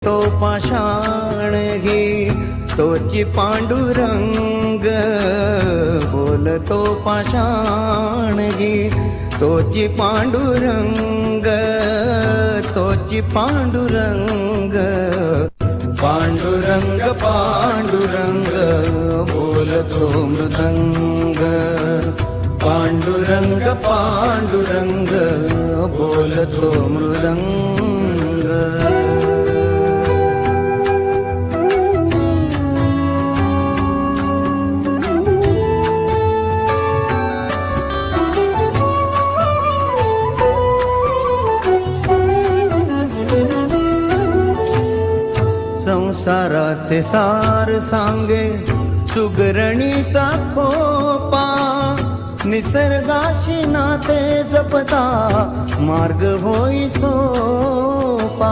बोलतो पाषाण घे तोची पांडुरंग, बोलतो पाषाण घे तोची पांडुरंग, तोची पांडुरंग. पांडुरंग पांडुरंग बोलतो मृदंग, पांडुरंग पांडुरंग बोलतो मृदंग. संसाराचे सार सांगे सुगरणीचा खोपा, निसर्गाशी नाते जपता मार्ग होई सोपा.